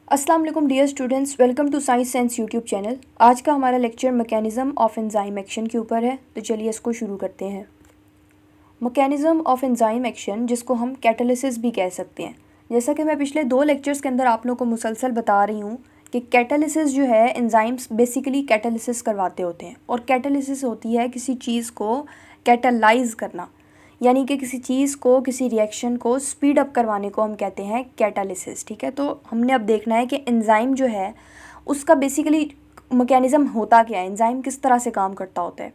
अस्सलाम वालेकुम dear students, welcome to science sense YouTube channel. आज का हमारा lecture mechanism of enzyme action के ऊपर है, तो चलिए इसको शुरू करते हैं। मैकेनिज़्म ऑफ एंजाइम एक्शन, जिसको हम कैटालिसिस भी कह सकते हैं। जैसा कि मैं पिछले 2 लेक्चर्स के अंदर आप लोगों को मुसलसल बता रही हूँ कि कैटालिसिस जो है, एंजाइम्स बेसिकली कैटालिसिस करवाते होते हैं। और कैटालिसिस होती है किसी चीज़ को कैटालाइज करना, यानी कि किसी चीज़ को, किसी रिएक्शन को स्पीड अप करवाने को हम कहते हैं कैटालिसिस। ठीक है, तो हमने अब देखना है कि एंजाइम जो है उसका बेसिकली मैकेनिज़्म होता क्या है, एंजाइम किस तरह से काम करता होता है।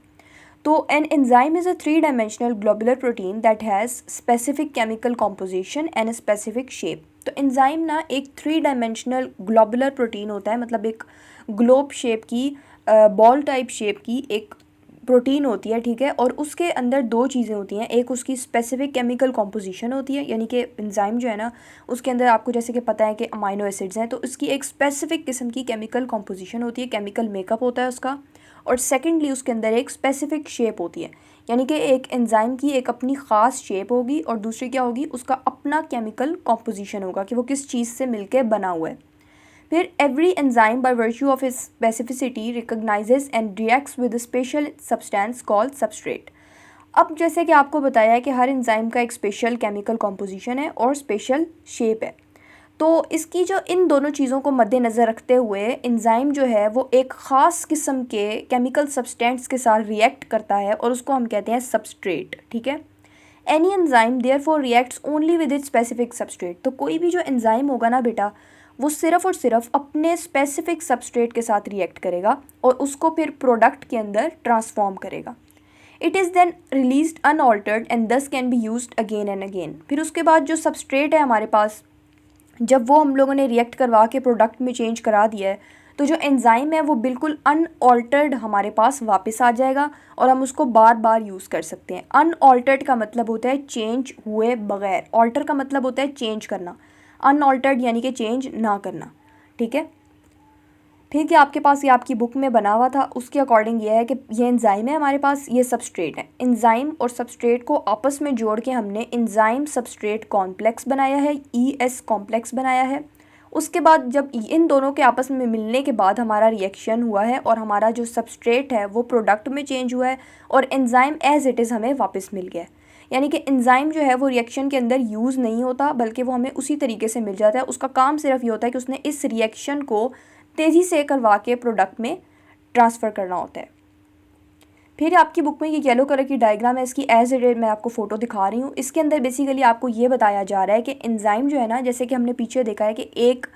तो an enzyme is a 3 dimensional globular protein that has specific chemical composition and a specific shape. तो एंजाइम ना एक 3 डायमेंशनल ग्लोबुलर प्रोटीन होता है, मतलब एक ग्लोब शेप की, बॉल टाइप शेप की एक प्रोटीन होती है। ठीक है, और उसके अंदर 2 चीज़ें होती हैं। एक उसकी स्पेसिफिक केमिकल कॉम्पोजिशन होती है, यानी कि एंजाइम जो है ना उसके अंदर आपको जैसे कि पता है कि अमाइनो एसिड्स हैं, तो उसकी एक स्पेसिफिक किस्म की केमिकल कॉम्पोजिशन होती है, केमिकल मेकअप होता है उसका। और सेकेंडली उसके अंदर एक स्पेसिफिक शेप होती है, यानी कि एक एंजाइम की एक अपनी ख़ास शेप होगी और दूसरी क्या होगी, उसका अपना केमिकल कॉम्पोजिशन होगा कि वो किस चीज़ से मिलके बना हुआ है। फिर every enzyme by virtue of its specificity recognises and reacts with special substance called substrate. अब जैसे कि आपको बताया है कि हर एंजाइम का एक स्पेशल केमिकल कॉम्पोजिशन है और स्पेशल शेप है। तो इसकी जो इन दोनों चीज़ों को मद्देनज़र रखते हुए एंजाइम जो है वो एक ख़ास किस्म के केमिकल सब्सटेंट्स के साथ रिएक्ट करता है और उसको हम कहते हैं सबस्ट्रेट। ठीक है, any enzyme therefore reacts only with its specific substrate. तो कोई भी जो एंजाइम होगा ना बेटा, वो सिर्फ़ और सिर्फ अपने स्पेसिफिक सबस्ट्रेट के साथ रिएक्ट करेगा और उसको फिर प्रोडक्ट के अंदर ट्रांसफॉर्म करेगा। It is then released unaltered and this can be used again and again. फिर उसके बाद जो सबस्ट्रेट है हमारे पास, जब वो हम लोगों ने रिएक्ट करवा के प्रोडक्ट में चेंज करा दिया है, तो जो एंजाइम है वो बिल्कुल अनऑल्टर्ड हमारे पास वापस आ जाएगा और हम उसको बार बार यूज़ कर सकते हैं। अनऑल्टर्ड का मतलब होता है चेंज हुए बगैर, ऑल्टर का मतलब होता है चेंज करना, अनऑल्टर्ड यानी कि चेंज ना करना। ठीक है, फिर क्या आपके पास ये आपकी बुक में बना हुआ था, उसके अकॉर्डिंग ये है कि ये एंजाइम है हमारे पास, ये सबस्ट्रेट है। एंजाइम और सबस्ट्रेट को आपस में जोड़ के हमने एंजाइम सबस्ट्रेट कॉम्प्लेक्स बनाया है, ES कॉम्प्लेक्स बनाया है। उसके बाद जब इन दोनों के आपस में मिलने के बाद हमारा रिएक्शन हुआ है और हमारा जो सबस्ट्रेट है वो प्रोडक्ट में चेंज हुआ है और एंजाइम एज़ इट इज़ हमें वापस मिल गया है। यानी कि एंजाइम जो है वो रिएक्शन के अंदर यूज़ नहीं होता, बल्कि वो हमें उसी तरीके से मिल जाता है। उसका काम सिर्फ ये होता है कि उसने इस रिएक्शन को तेज़ी से करवा के प्रोडक्ट में ट्रांसफ़र करना होता है। फिर आपकी बुक में ये येलो कलर की डायग्राम है, इसकी एज इट इज मैं आपको फ़ोटो दिखा रही हूँ। इसके अंदर बेसिकली आपको ये बताया जा रहा है कि एंजाइम जो है ना, जैसे कि हमने पीछे देखा है कि एक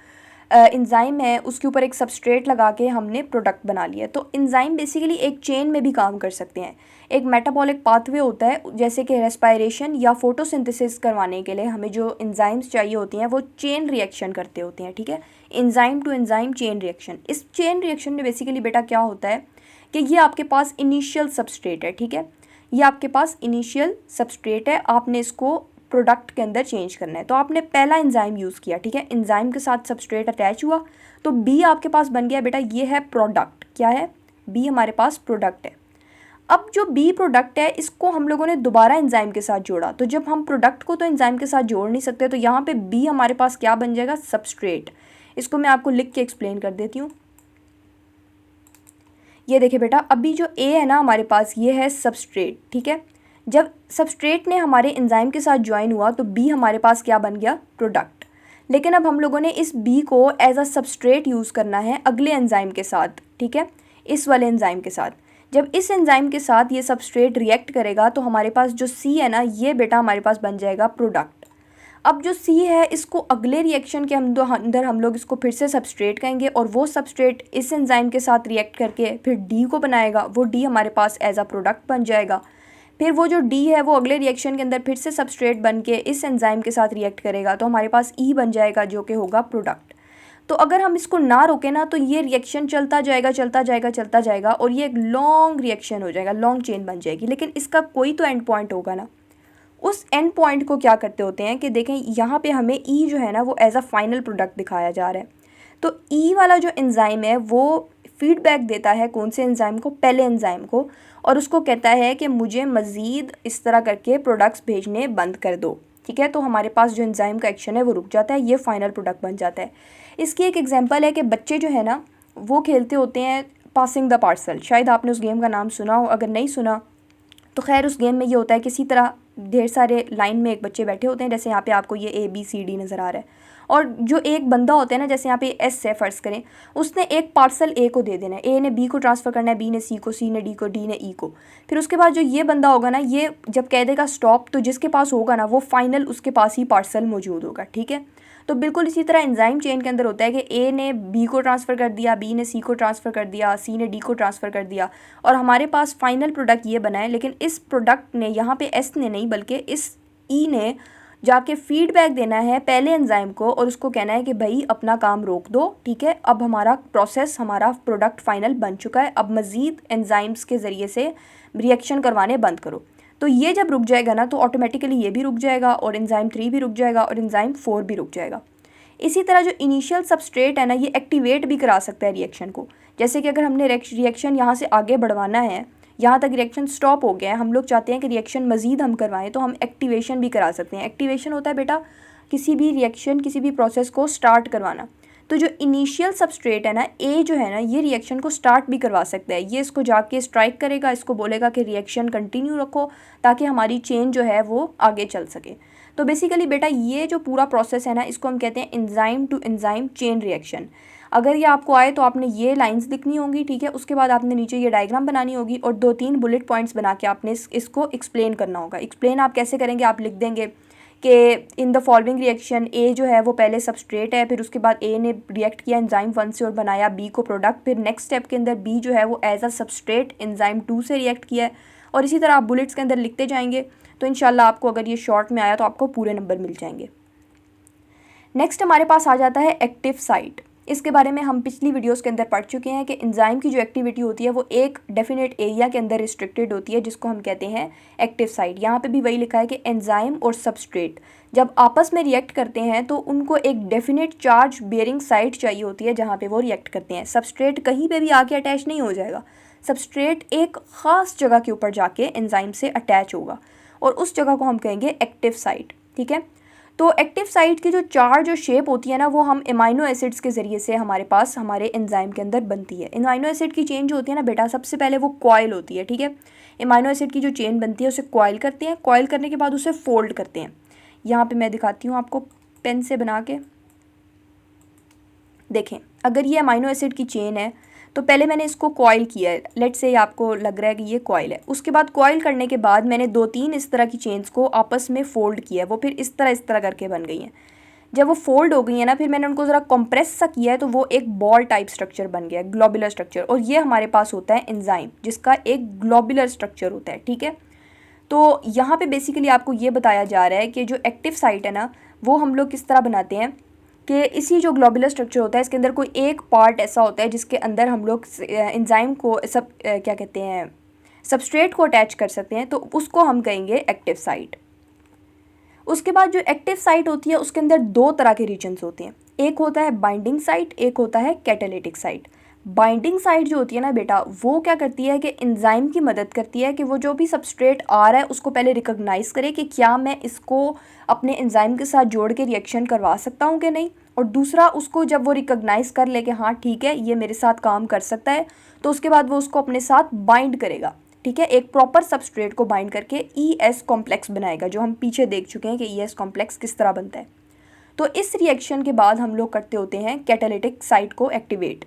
एंजाइम है, उसके ऊपर एक सबस्ट्रेट लगा के हमने प्रोडक्ट बना लिया। तो एंजाइम बेसिकली एक चेन में भी काम कर सकते हैं। एक मेटाबॉलिक पाथवे होता है, जैसे कि रेस्पायरेशन या फोटोसिंथेसिस करवाने के लिए हमें जो एंजाइम्स चाहिए होती हैं वो चेन रिएक्शन करते होते हैं। ठीक है, enzyme to enzyme chain reaction. इस चेन रिएक्शन में बेसिकली बेटा क्या होता है कि ये आपके पास इनिशियल सबस्ट्रेट है। ठीक है, ये आपके पास इनिशियल सबस्ट्रेट है, आपने इसको प्रोडक्ट के अंदर चेंज करना है। तो आपने पहला एंजाइम यूज़ किया, ठीक है, एंजाइम के साथ सबस्ट्रेट अटैच हुआ, तो बी आपके पास बन गया बेटा, ये है प्रोडक्ट। क्या है? बी हमारे पास प्रोडक्ट है। अब जो बी प्रोडक्ट है इसको हम लोगों ने दोबारा एंजाइम के साथ जोड़ा, तो जब हम प्रोडक्ट को तो एंजाइम के साथ जोड़ नहीं सकते, तो यहाँ पे बी हमारे पास क्या बन जाएगा? सबस्ट्रेट। इसको मैं आपको लिख के एक्सप्लेन कर देती हूँ। ये देखिए बेटा, अभी जो ए है ना हमारे पास, ये है सबस्ट्रेट। ठीक है, जब सबस्ट्रेट ने हमारे एंजाइम के साथ ज्वाइन हुआ तो बी हमारे पास क्या बन गया? प्रोडक्ट। लेकिन अब हम लोगों ने इस बी को एज अ सबस्ट्रेट यूज़ करना है अगले एंजाइम के साथ। ठीक है, इस वाले एंजाइम के साथ। जब इस एंजाइम के साथ ये सबस्ट्रेट रिएक्ट करेगा तो हमारे पास जो सी है ना, ये बेटा हमारे पास बन जाएगा प्रोडक्ट। अब जो सी है इसको अगले रिएक्शन के अंदर हम लोग इसको फिर से सबस्ट्रेट कहेंगे और वो सबस्ट्रेट इस एंजाइम के साथ रिएक्ट करके फिर डी को बनाएगा, वो डी हमारे पास एज अ प्रोडक्ट बन जाएगा। फिर वो जो डी है वो अगले रिएक्शन के अंदर फिर से सबस्ट्रेट बन के इस एंजाइम के साथ रिएक्ट करेगा, तो हमारे पास ई बन जाएगा जो कि होगा प्रोडक्ट। तो अगर हम इसको ना रोकें ना तो ये रिएक्शन चलता जाएगा चलता जाएगा चलता जाएगा और ये एक लॉन्ग रिएक्शन हो जाएगा, लॉन्ग चेन बन जाएगी। लेकिन इसका कोई तो एंड पॉइंट होगा ना। उस एंड पॉइंट को क्या करते होते हैं कि देखें यहाँ पे हमें ई जो है ना वो एज अ फाइनल प्रोडक्ट दिखाया जा रहा है। तो ई वाला जो एंजाइम है वो फीडबैक देता है कौन से एंजाइम को? पहले एंजाइम को, और उसको कहता है कि मुझे मज़ीद इस तरह करके प्रोडक्ट्स भेजने बंद कर दो। ठीक है, तो हमारे पास जो एंजाइम का एक्शन है वो रुक जाता है, ये फाइनल प्रोडक्ट बन जाता है। इसकी एक एग्जांपल है कि बच्चे जो है ना वो खेलते होते हैं पासिंग द पार्सल। शायद आपने उस गेम का नाम सुना हो, अगर नहीं सुना तो खैर उस गेम में ये होता है किसी तरह ढेर सारे लाइन में एक बच्चे बैठे होते हैं, जैसे यहाँ पे आपको ये ABCD नज़र आ रहा है, और जो एक बंदा होता है ना, जैसे यहाँ पे S है फ़र्ज़ करें, उसने एक पार्सल A को दे देना है, A ने B को ट्रांसफ़र करना है, B ने C को, C ने D को, D ने E को। फिर उसके बाद जो ये बंदा होगा ना, ये जब कह देगा स्टॉप, तो जिसके पास होगा ना वो फाइनल उसके पास ही पार्सल मौजूद होगा, ठीक है। तो बिल्कुल इसी तरह एंजाइम चेन के अंदर होता है कि A ने B को ट्रांसफ़र कर दिया, B ने C को ट्रांसफ़र कर दिया, C ने D को ट्रांसफ़र कर दिया, और हमारे पास फाइनल प्रोडक्ट ये बना है। लेकिन इस प्रोडक्ट ने यहाँ पे S ने नहीं बल्कि इस E ने जाके फीडबैक देना है पहले एंजाइम को, और उसको कहना है कि भाई अपना काम रोक दो, ठीक है, अब हमारा प्रोसेस, हमारा प्रोडक्ट फाइनल बन चुका है, अब मज़ीद एंजाइम्स के ज़रिए से रिएक्शन करवाने बंद करो। तो ये जब रुक जाएगा ना तो ऑटोमेटिकली ये भी रुक जाएगा, और एंजाइम 3 भी रुक जाएगा, और एंजाइम 4 भी रुक जाएगा। इसी तरह जो इनिशियल सबस्ट्रेट है ना, ये एक्टिवेट भी करा सकता है रिएक्शन को। जैसे कि अगर हमने रिएक्शन यहाँ से आगे बढ़वाना है, यहाँ तक रिएक्शन स्टॉप हो गया है, हम लोग चाहते हैं कि रिएक्शन मज़ीद हम करवाएं, तो हम एक्टिवेशन भी करा सकते हैं। एक्टिवेशन होता है बेटा किसी भी रिएक्शन, किसी भी प्रोसेस को स्टार्ट करवाना। तो जो इनिशियल सबस्ट्रेट है ना, A जो है ना, ये रिएक्शन को स्टार्ट भी करवा सकता है। ये इसको जाके स्ट्राइक करेगा, इसको बोलेगा कि रिएक्शन कंटिन्यू रखो ताकि हमारी चेन जो है वो आगे चल सके। तो बेसिकली बेटा ये जो पूरा प्रोसेस है ना, इसको हम कहते हैं enzyme to enzyme chain reaction. अगर ये आपको आए तो आपने ये लाइंस लिखनी होंगी, ठीक है। उसके बाद आपने नीचे ये डायग्राम बनानी होगी और 2-3 बुलेट पॉइंट्स बना के आपने इसको एक्सप्लेन करना होगा। एक्सप्लेन आप कैसे करेंगे, आप लिख देंगे कि in the following reaction A जो है वो पहले सबस्ट्रेट है, फिर उसके बाद A ने रिएक्ट किया एंजाइम 1 से और बनाया B को प्रोडक्ट, फिर नेक्स्ट स्टेप के अंदर B जो है वो एज अ सबस्ट्रेट एंजाइम 2 से रिएक्ट किया है, और इसी तरह आप बुलेट्स के अंदर लिखते जाएंगे। तो इंशाल्लाह आपको अगर ये शॉर्ट में आया तो आपको पूरे नंबर मिल जाएंगे। नेक्स्ट हमारे पास आ जाता है एक्टिव साइट। इसके बारे में हम पिछली वीडियोस के अंदर पढ़ चुके हैं कि एंजाइम की जो एक्टिविटी होती है वो एक डेफिनेट एरिया के अंदर रिस्ट्रिक्टेड होती है, जिसको हम कहते हैं एक्टिव साइट। यहाँ पे भी वही लिखा है कि एंजाइम और सबस्ट्रेट जब आपस में रिएक्ट करते हैं तो उनको एक डेफिनेट चार्ज बेयरिंग साइट चाहिए होती है जहाँ पे वो रिएक्ट करते हैं। सबस्ट्रेट कहीं पे भी आके अटैच नहीं हो जाएगा, सबस्ट्रेट एक ख़ास जगह के ऊपर जाके एंजाइम से अटैच होगा, और उस जगह को हम कहेंगे एक्टिव साइट, ठीक है। तो एक्टिव साइट की जो चार्ज और शेप होती है ना, वो हम एमाइनो एसिड्स के ज़रिए से हमारे पास हमारे एंजाइम के अंदर बनती है। एमाइनो एसिड की चेन जो होती है ना बेटा, सबसे पहले वो कॉइल होती है, ठीक है। एमाइनो एसिड की जो चेन बनती है उसे कॉइल करते हैं, कॉइल करने के बाद उसे फोल्ड करते हैं। यहाँ पे मैं दिखाती हूँ आपको पेन से बना के। देखें, अगर ये अमाइनो एसिड की चेन है तो पहले मैंने इसको कॉइल किया है, लेट से आपको लग रहा है कि ये कॉइल है। उसके बाद कॉइल करने के बाद मैंने 2-3 इस तरह की चेन्स को आपस में फ़ोल्ड किया है, वो फिर इस तरह करके बन गई हैं। जब वो फोल्ड हो गई है ना, फिर मैंने उनको ज़रा कंप्रेस सा किया है तो वो एक बॉल टाइप स्ट्रक्चर बन गया है, ग्लोबुलर स्ट्रक्चर। और ये हमारे पास होता है एंजाइम, जिसका एक ग्लोबुलर स्ट्रक्चर होता है, ठीक है। तो यहाँ पे बेसिकली आपको ये बताया जा रहा है कि जो एक्टिव साइट है ना, वो हम लोग किस तरह बनाते हैं कि इसी जो ग्लोबुलर स्ट्रक्चर होता है इसके अंदर कोई एक पार्ट ऐसा होता है जिसके अंदर हम लोग एंजाइम को क्या कहते हैं, सबस्ट्रेट को अटैच कर सकते हैं, तो उसको हम कहेंगे एक्टिव साइट। उसके बाद जो एक्टिव साइट होती है उसके अंदर 2 तरह के रीजन्स होते हैं, एक होता है बाइंडिंग साइट, एक होता है कैटालिटिक साइट। बाइंडिंग साइट जो होती है ना बेटा, वो क्या करती है कि एंजाइम की मदद करती है कि वो जो भी सबस्ट्रेट आ रहा है उसको पहले रिकॉग्नाइज़ करे कि क्या मैं इसको अपने एंजाइम के साथ जोड़ के रिएक्शन करवा सकता हूँ कि नहीं, और दूसरा उसको जब वो रिकॉग्नाइज़ कर ले कि हाँ ठीक है ये मेरे साथ काम कर सकता है, तो उसके बाद वो उसको अपने साथ बाइंड करेगा, ठीक है। एक प्रॉपर सबस्ट्रेट को बाइंड करके ES कॉम्प्लेक्स बनाएगा, जो हम पीछे देख चुके हैं कि ES कॉम्प्लेक्स किस तरह बनता है। तो इस रिएक्शन के बाद हम लोग करते होते हैं कैटालिटिक साइट को एक्टिवेट।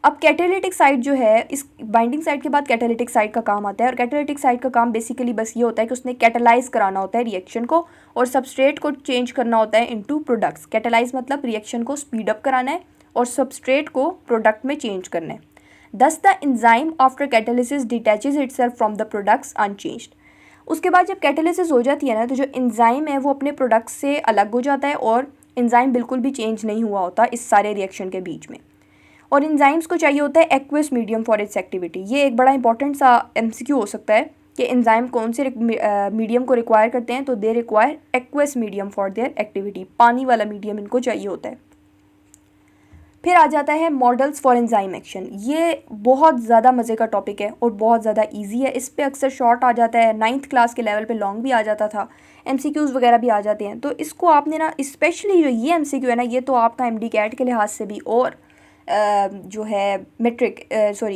अब कैटालिटिक साइट जो है, इस बाइंडिंग साइट के बाद कैटालिटिक साइट का काम आता है, और कैटालिटिक साइट का काम बेसिकली बस ये होता है कि उसने कैटालाइज कराना होता है रिएक्शन को, और सबस्ट्रेट को चेंज करना होता है इनटू प्रोडक्ट्स। कैटालाइज मतलब रिएक्शन को स्पीड अप कराना है और सबस्ट्रेट को प्रोडक्ट में चेंज करना है। Thus the enzyme after catalysis detaches itself from the products unchanged. उसके बाद जब कैटालिसिस हो जाती है ना, तो जो एंजाइम है वो अपने प्रोडक्ट से अलग हो जाता है, और एंजाइम बिल्कुल भी चेंज नहीं हुआ होता इस सारे रिएक्शन के बीच में। और एंजाइम्स को चाहिए होता है aqueous medium for its activity. ये एक बड़ा इंपॉर्टेंट सा MCQ हो सकता है कि एंजाइम कौन से मीडियम को रिक्वायर करते हैं, तो they require aqueous medium for their activity. पानी वाला मीडियम इनको चाहिए होता है। फिर आ जाता है मॉडल्स फॉर एंजाइम एक्शन। ये बहुत ज़्यादा मज़े का टॉपिक है और बहुत ज़्यादा इजी है। इस पे अक्सर शॉर्ट आ जाता है, 9th क्लास के लेवल पे लॉन्ग भी आ जाता था, MCQs वगैरह भी आ जाते हैं। तो इसको आपने ना, स्पेशली जो ये MCQ है ना, ये तो आपका MD कैट के लिहाज से भी और जो है मेट्रिक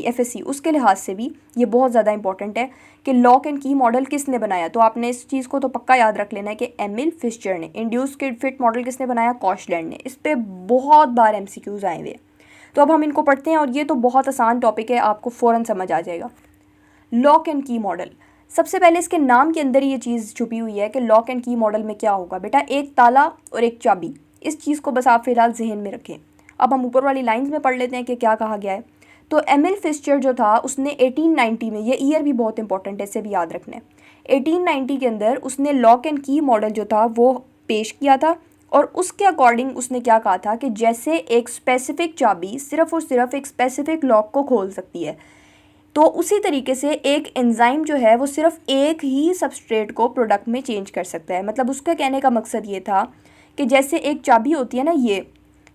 FSC उसके लिहाज से भी ये बहुत ज़्यादा इंपॉर्टेंट है कि लॉक एंड की मॉडल किसने बनाया। तो आपने इस चीज़ को तो पक्का याद रख लेना है कि एमिल फिशर ने। इंड्यूस फिट मॉडल किसने बनाया, कॉशलैंड ने। इस पर बहुत बार MCQs आए हुए। तो अब हम इनको पढ़ते हैं और ये तो बहुत आसान टॉपिक है, आपको फ़ौरन समझ आ जाएगा। लॉक एंड की मॉडल, सबसे पहले इसके नाम के अंदर ये चीज़ छुपी हुई है कि लॉक एंड की मॉडल में क्या होगा। बेटा एक ताला और एक चाबी, इस चीज़ को बस आप फिलहाल जहन में रखें। अब हम ऊपर वाली लाइंस में पढ़ लेते हैं कि क्या कहा गया है। तो एमिल फिशर जो था उसने 1890 में, ये ईयर भी बहुत इंपॉर्टेंट है, इसे भी याद रखना है, 1890 के अंदर उसने लॉक एंड की मॉडल जो था वो पेश किया था। और उसके अकॉर्डिंग उसने क्या कहा था कि जैसे एक स्पेसिफिक चाबी सिर्फ और सिर्फ एक स्पेसिफिक लॉक को खोल सकती है, तो उसी तरीके से एक एंजाइम जो है वो सिर्फ एक ही सबस्ट्रेट को प्रोडक्ट में चेंज कर सकता है। मतलब उसका कहने का मकसद ये था कि जैसे एक चाबी होती है ना,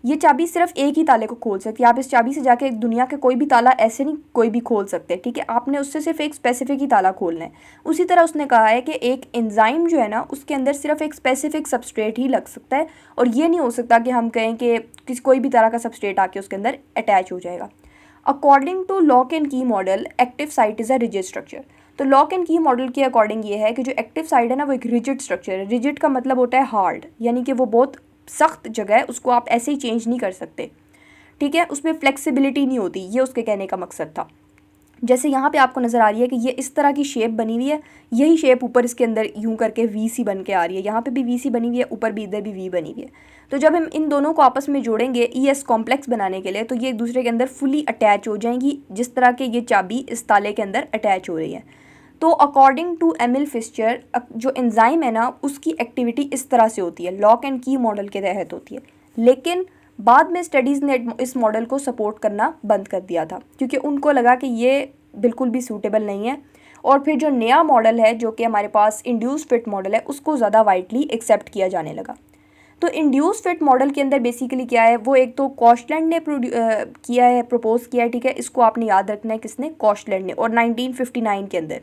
ये चाबी सिर्फ एक ही ताले को खोल सकती है। आप इस चाबी से जाके दुनिया के कोई भी ताला ऐसे नहीं कोई भी खोल सकते, ठीक है। आपने उससे सिर्फ एक स्पेसिफिक ही ताला खोलना है। उसी तरह उसने कहा है कि एक एंजाइम जो है ना, उसके अंदर सिर्फ एक स्पेसिफिक सबस्ट्रेट ही लग सकता है, और ये नहीं हो सकता कि हम कहें कि कोई भी तरह का सबस्ट्रेट आके उसके अंदर अटैच हो जाएगा। अकॉर्डिंग टू लॉक एंड की model, active site is a rigid structure. तो लॉक एंड की मॉडल के अकॉर्डिंग ये है कि जो एक्टिव साइट है ना, वो एक रिजिड स्ट्रक्चर है। रिजिड का मतलब होता है हार्ड, यानी कि वो बहुत सख्त जगह है, उसको आप ऐसे ही चेंज नहीं कर सकते, ठीक है। उसमें फ्लेक्सिबिलिटी नहीं होती, ये उसके कहने का मकसद था। जैसे यहाँ पे आपको नज़र आ रही है कि ये इस तरह की शेप बनी हुई है, यही शेप ऊपर इसके अंदर यूं करके VC बन के आ रही है। यहाँ पे भी VC बनी हुई है, ऊपर भी इधर भी V बनी हुई है। तो जब हम इन दोनों को आपस में जोड़ेंगे ES कॉम्प्लेक्स बनाने के लिए, तो ये एक दूसरे के अंदर फुली अटैच हो जाएंगी, जिस तरह के ये चाबी इस ताले के अंदर अटैच हो रही है। तो अकॉर्डिंग टू एमिल फिशर, जो एंजाइम है ना, उसकी एक्टिविटी इस तरह से होती है, लॉक एंड की मॉडल के तहत होती है। लेकिन बाद में स्टडीज़ ने इस मॉडल को सपोर्ट करना बंद कर दिया था, क्योंकि उनको लगा कि ये बिल्कुल भी सूटेबल नहीं है। और फिर जो नया मॉडल है, जो कि हमारे पास इंड्यूस फिट मॉडल है, उसको ज़्यादा वाइडली एक्सेप्ट किया जाने लगा। तो इंड्यूस फिट मॉडल के अंदर बेसिकली क्या है, वो एक तो कॉशलैंड ने किया है, प्रपोज किया है, ठीक है। इसको आपने याद रखना है, किसने, कॉशलैंड ने, और 1959 के अंदर।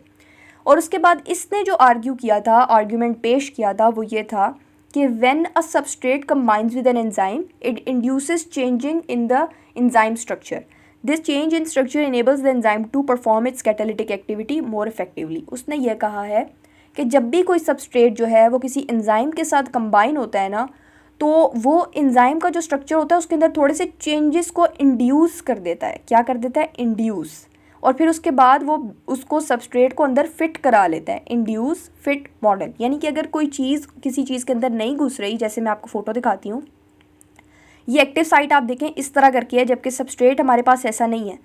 और उसके बाद इसने जो आर्ग्यू किया था, आर्ग्यूमेंट पेश किया था, वो ये था कि when a substrate combines with an enzyme, it induces changing in the enzyme structure. This change in structure enables the enzyme to perform its catalytic activity more effectively. उसने यह कहा है कि जब भी कोई सबस्ट्रेट जो है वो किसी एंजाइम के साथ कंबाइन होता है ना, तो वो एंजाइम का जो स्ट्रक्चर होता है उसके अंदर थोड़े से चेंजेस को इंड्यूस कर देता है। क्या कर देता है, इंड्यूस। और फिर उसके बाद वो उसको सबस्ट्रेट को अंदर फिट करा लेता है, इंड्यूस फिट मॉडल। यानी कि अगर कोई चीज़ किसी चीज़ के अंदर नहीं घुस रही, जैसे मैं आपको फ़ोटो दिखाती हूँ, ये एक्टिव साइट आप देखें इस तरह करके है, जबकि सबस्ट्रेट हमारे पास ऐसा नहीं है।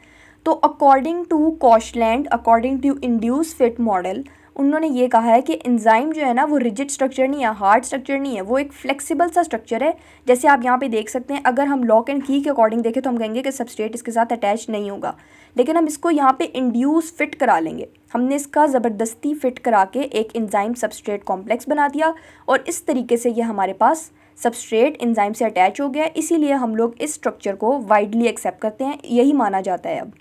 तो according to Koshland, according to induce fit model, उन्होंने ये कहा है कि एंजाइम जो है ना, वो रिजिड स्ट्रक्चर नहीं है, हार्ड स्ट्रक्चर नहीं है, वो एक फ्लेक्सिबल सा स्ट्रक्चर है। जैसे आप यहाँ पे देख सकते हैं, अगर हम लॉक एंड की के अकॉर्डिंग देखें तो हम कहेंगे कि सबस्ट्रेट इसके साथ अटैच नहीं होगा, लेकिन हम इसको यहाँ पे इंड्यूस फिट करा लेंगे। हमने इसका ज़बरदस्ती फिट करा के एक एंजाइम सबस्ट्रेट कॉम्प्लेक्स बना दिया, और इस तरीके से ये हमारे पास सबस्ट्रेट एंजाइम से अटैच हो गया। इसीलिए हम लोग इस स्ट्रक्चर को वाइडली एक्सेप्ट करते हैं, यही माना जाता है अब।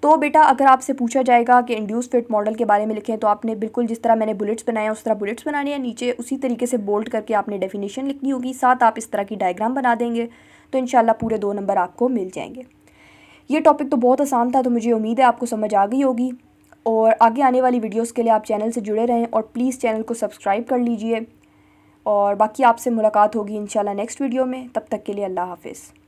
तो बेटा अगर आपसे पूछा जाएगा कि इंड्यूस फिट मॉडल के बारे में लिखें, तो आपने बिल्कुल जिस तरह मैंने बुलेट्स बनाए उस तरह बुलेट्स बनाने हैं, नीचे उसी तरीके से बोल्ड करके आपने डेफिनेशन लिखनी होगी, साथ आप इस तरह की डायग्राम बना देंगे, तो इंशाल्लाह पूरे 2 नंबर आपको मिल जाएंगे। ये टॉपिक तो बहुत आसान था, तो मुझे उम्मीद है आपको समझ आ गई होगी। और आगे आने वाली वीडियोज़ के लिए आप चैनल से जुड़े रहें, और प्लीज़ चैनल को सब्सक्राइब कर लीजिए। और बाकी आपसे मुलाकात होगी इंशाल्लाह नेक्स्ट वीडियो में। तब तक के लिए अल्लाह हाफ़िज़।